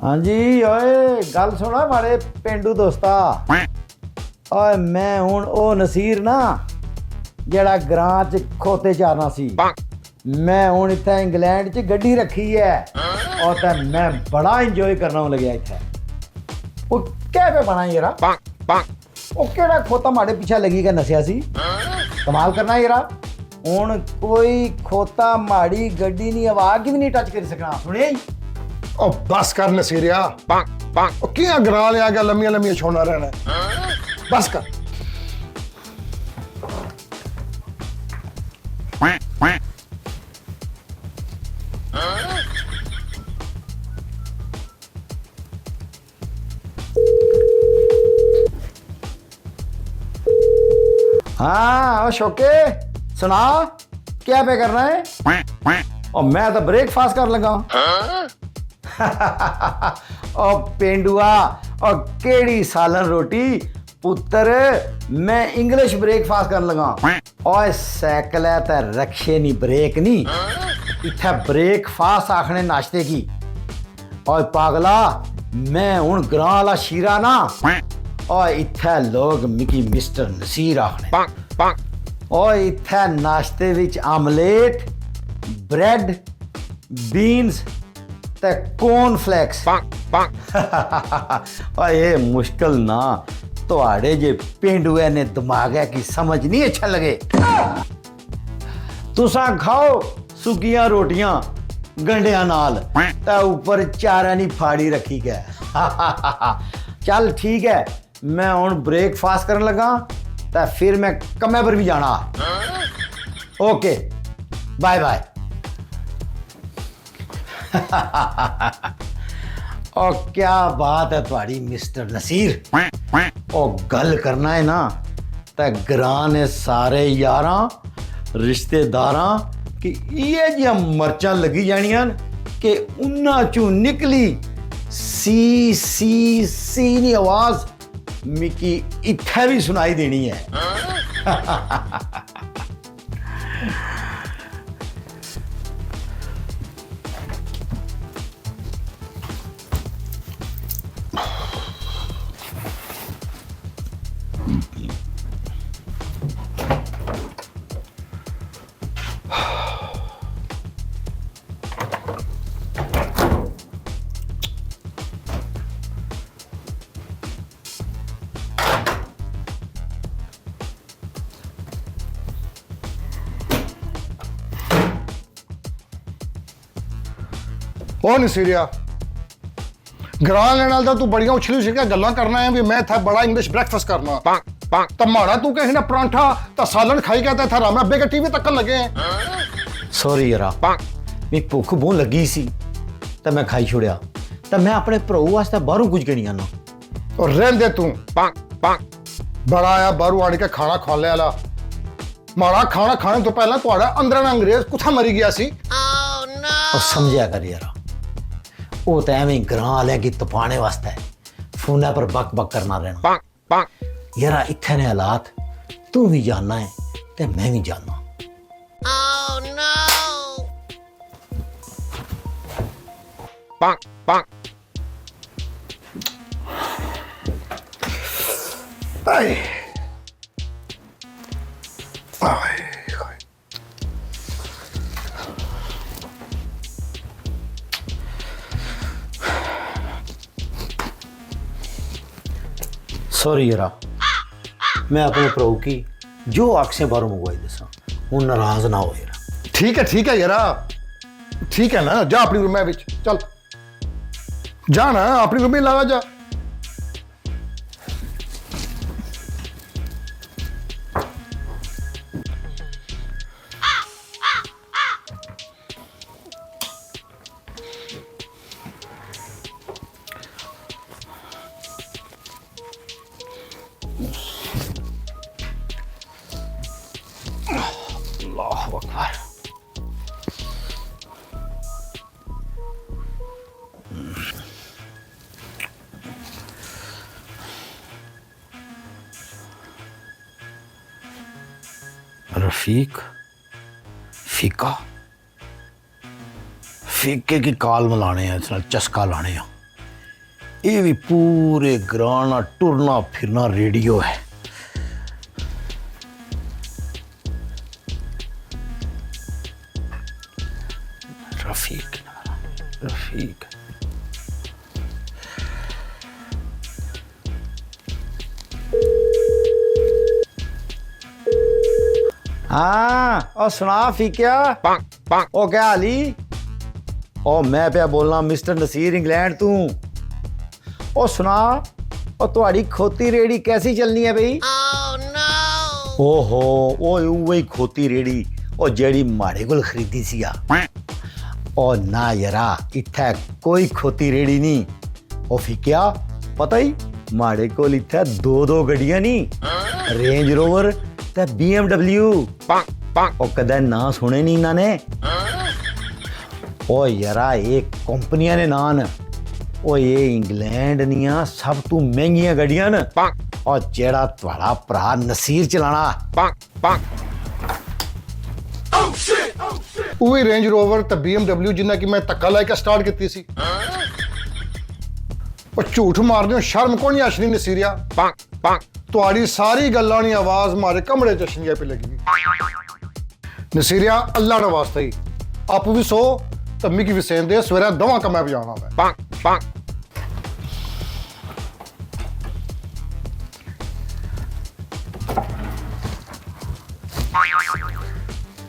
हाँ जी ओए गल सुना मारे पेंडू दोस्ता। ओए मैं हुण ओ नसीर ना जेड़ा ग्रां च खोते चारना सी। मैं हुण इत्थे इंग्लैंड च गड्डी रखी है और ते मैं बड़ा इंजॉय करना लग्या इत्थे। ओ क्या पे बना येरा ओ केड़ा खोता माड़े पीछे लगी के नसिया सी। कमाल करना येरा। हुण कोई खोता माड़ी गड्डी नी आवाज भी नहीं टच कर सकना सुने। ओ बस कर नसीरिया ओ किया ग्रां ले आ गया लम्मियां लम्मियां छोड़ना रहना बस कर। हाँ शोके सुना क्या पे करना है। और मैं तो ब्रेकफास्ट कर लगा। और पेंडुआ और केड़ी सालन रोटी पुत्र मैं इंग्लिश ब्रेकफास्ट कर लगा। और साइकिल है तो रखे नहीं ब्रेक नहीं इत्थे ब्रेकफास्ट आखने नाश्ते की। और पागला मैं हूं ग्रां वाला शीरा ना और इत्थे लोग मिकी मिस्टर नसीर आखने। और इत्थे नाश्ते विच आमलेट ब्रेड बीन्स ते कॉर्नफ्लेक्स। और ये मुश्किल ना तुहाड़े जे पेंडुए ने दिमाग है कि समझ नहीं अच्छा लगे। तुसा खाओ सुकियां रोटियां गंढियां नाल ते ऊपर चारा नहीं फाड़ी रखी गै। चल ठीक है मैं हुण ब्रेकफास्ट करन लगा ते फिर मैं कम्मे पर भी जाना। Okay bye bye. और क्या बात है तुम्हारी मिस्टर नसीर। और गल करना है ना तो ग्रां ने सारे यारां रिश्तेदारां कि ये जियां मर्चां लगी जानियां कि उन्हां चों निकली सी सी सी नी आवाज मिकी इत्थे भी सुनाई देनी है। ओ नसीरिया ग्रां लेने नाल तू बड़ियां उछली उछलियां गल्लां करना है भी मैं इत्थे बड़ा इंग्लिश ब्रेकफास्ट करना तो माड़ा तू कहीं ना परांठा तो सालन खाई गया था राम अब्बे के टीवी तक्कन लगे हैं। सॉरी यारा मैं भुख बहुत लगी सी तो मैं खाई छुड़िया तो मैं अपने भराऊ वास्ते बाहरों कुछ के नहीं आना। और रहन दे तू बड़ा आया बाहरों आने के खाना खा लिया ला माड़ा खाना खाने तो पहला तुहाड़ा अंदर अंग्रेज कुत्था मरी गया सी। और समझा कर यारा वो तो एवं ग्रां वाले की तपाने वास्ते है फोन पर बक बक करना रहना। यारा इत्थे ने हालात तू भी जानना है ते मैं भी जानना। Ay. Ay. सॉरी यारा मैं अपने भराऊ की जो आख से बाहरों मंगवाई दसा वो नाराज ना हो यारा। ठीक है यारा ठीक है ना जा अपनी रूम में चल जा ना अपनी रूम में लगा जा। अल्लाह अकबर। रफीक फीका फीके की काल मिलाने हैं इस नाल चस्का लाने हैं। ये भी पूरे ग्राना टुरना फिरना रेडियो है। रफीक रफीक हाँ और सुना फीकिया ओ क्या हाली ओ मैं पे बोलना मिस्टर नसीर इंग्लैंड तू ओ सुना ओ तुम्हारी खोती रेड़ी कैसी चलनी है भाई ओहो ओ वही खोती रेड़ी ओ जेड़ी माड़े कोल खरीदी सी ओ ना यारा इत्थे कोई खोती रेड़ी नहीं ओ फीकिया पता ही माड़े कोल इत्थे दो गड्डियां नहीं रेंज रोवर ते BMW ओ कदे ना सुने नहीं इन्होंने ओ यारा एक कंपनियां ने नान ओ ये इंग्लैंड निया सब तू महंगियां गड्डियां न और जेड़ा तुम्हारा भरा नसीर चलाना वही रेंज रोवर ते BMW जिन्ना कि मैं धक्का लाके स्टार्ट की सी और झूठ मारने शर्म को नहीं आशनी नसीरिया तुम्हारी सारी गल्लां दी आवाज मारे कमरे चशनिया पे लगी नसीरिया अल्लाह का वास्ता ही आप भी सो तो मिगी भी सेन दे सवेरे दवा कमै बजाना मैं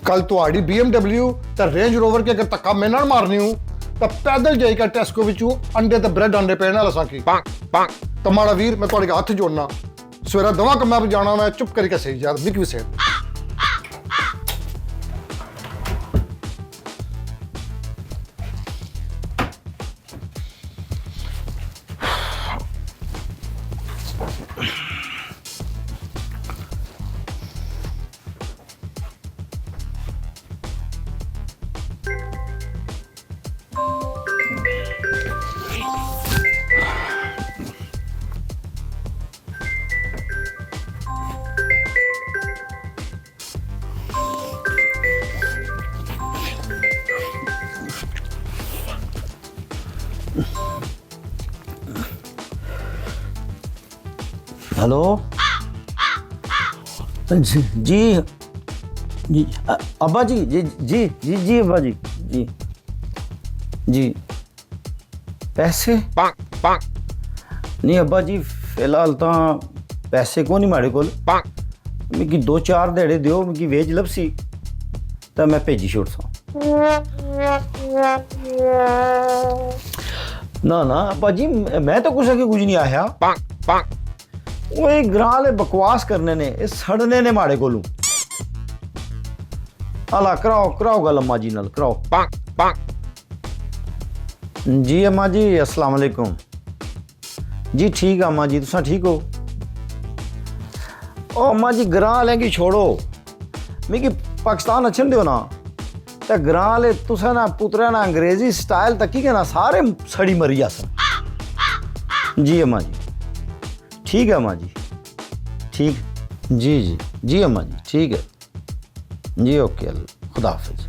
कल तुम्हारी BMW ते रेंज रोवर के अगर धक्का मैं ना मारनी हूं तो पैदल जाइएगा टेस्को विचू अंडे ते ब्रेड अंडे पेने वाला साकी तो माड़ा वीर मैं तुम्हारे हाथ जोड़ना सवेरे दवा कमै बजाना मैं चुप करके सही यार मिगी भी सेन हेलो जी जी अब्बा जी जी जी जी जी अब्बा जी जी जी पैसे नहीं अब्बा जी फिलहाल तो पैसे को नहीं माड़े कोल मिगी 2-4 देड़े दियो मिगी वेज लभसी तो मैं भेजी छोड़सा ना ना अब्बा जी मैं तो कुछ नहीं आया वो एक ग्रां ले बकवास करने ने ये सड़ने ने माड़े कोलू अला कराओ गल अम्मा जी नाल कराओ जी अम्मा जी अस्सलाम वालेकुम जी ठीक है अम्मा जी तुसा ठीक हो ओ अम्मा जी ग्रां लेंगी छोड़ो मिगी पाकिस्तान अच्छन दियो ना ते ग्रां ले तुसा ना पुत्रा ना अंग्रेजी स्टाइल तक ही ना सारे सड़ी मरी जासन जी अम्मा जी ठीक है अम्मा जी ठीक जी जी जी अम्मा जी ठीक है जी ओके खुदा हाफिज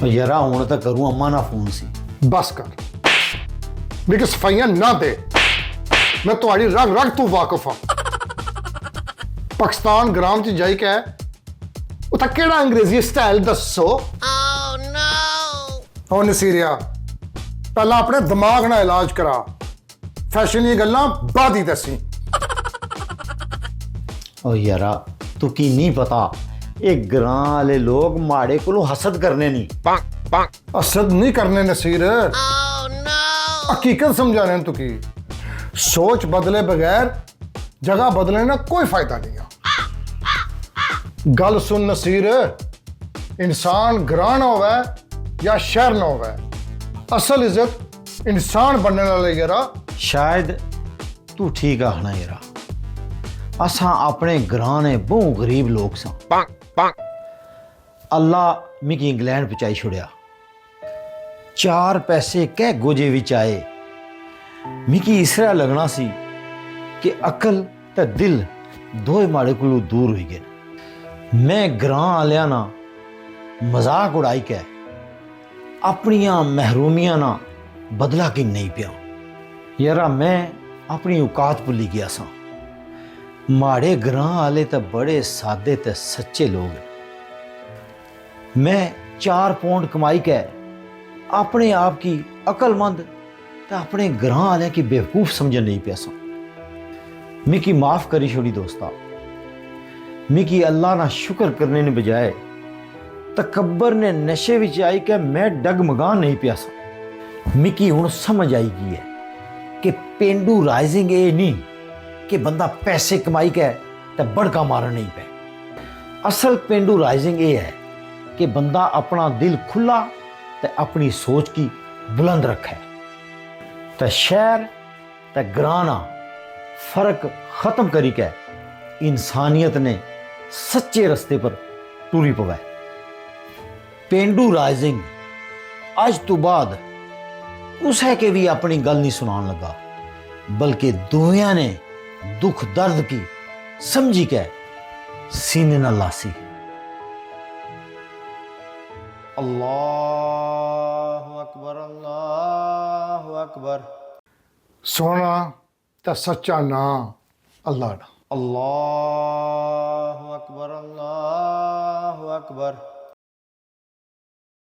यारा हूं तो करूं अम्मा ना फोन सी बस कर मेरी सफाइयां ना दे मैं तुम्हारी रग रग तू वाकिफ हाँ पाकिस्तान ग्राम च जाई के उता केड़ा अंग्रेजी स्टाइल दसो ओ नसीरिया पहला अपने दिमाग ना इलाज करा फैशन ये गल्लां बाद ही दसी ओ यारा तू की नहीं पता एक ग्रां वाले लोग माड़े को हसद करने नहीं हसद नहीं करने नसीर हकीकत समझाने तू की सोच बदले बगैर जगह बदलने ना कोई फायदा नहीं है गल सुन नसीर इंसान ग्रां ना होवे या शहर ना होवे असल इज्जत इंसान बनने वाले यारा शायद तू ठीक आखना यारा, असां अपने ग्रां ने बहु गरीब लोग सां। अल्लाह मिगी इंग्लैंड पहुंचाई छुड़िया। 4 पैसे कै गोजे विच आए। मिगी इस तरह लगना सी कि अकल ते दिल दोए माड़े कोलों दूर होई गए। मैं ग्रां आलिया ना मजाक उड़ाई कै अपनियां महरूमियां ना बदला कि नहीं पिया। यारा मैं अपनी औकात भुल्ली गया सा। माड़े ग्रां आले तो बड़े सादे ते सच्चे लोग हैं। मैं 4 पौंड कमाई कै अपने आप की अकलमंद ते अपने ग्रां आले की बेवकूफ समझन नहीं पिया सा। मिकी माफ करी छोड़ी दोस्ता। मिकी अल्लाह ना शुक्र करने ने बजाय तकब्बर ने नशे विच आई कि मैं डगमगा नहीं पिया सा। मिकी हुण समझ आई गई है कि पेंडू राइजिंग ये नहीं कि बंदा पैसे कमाई के ते बड़का मारन नहीं पे। असल पेंडू राइजिंग ये है कि बंदा अपना दिल खुला ते अपनी सोच की बुलंद रखे। ते शहर ते ग्राना फर्क खत्म करी के इंसानियत ने सच्चे रस्ते पर टूरी पवे। पेंडू राइजिंग अज तो बाद उसे के भी अपनी गल नहीं सुनान लगा, बल्कि दुनिया ने दुख दर्द की समझी के सीने न लासी। अल्लाहु अकबर, अल्लाहु अकबर। सोना ते सच्चा ना अल्लाह ना। अल्लाहु अकबर, अल्लाहु अकबर।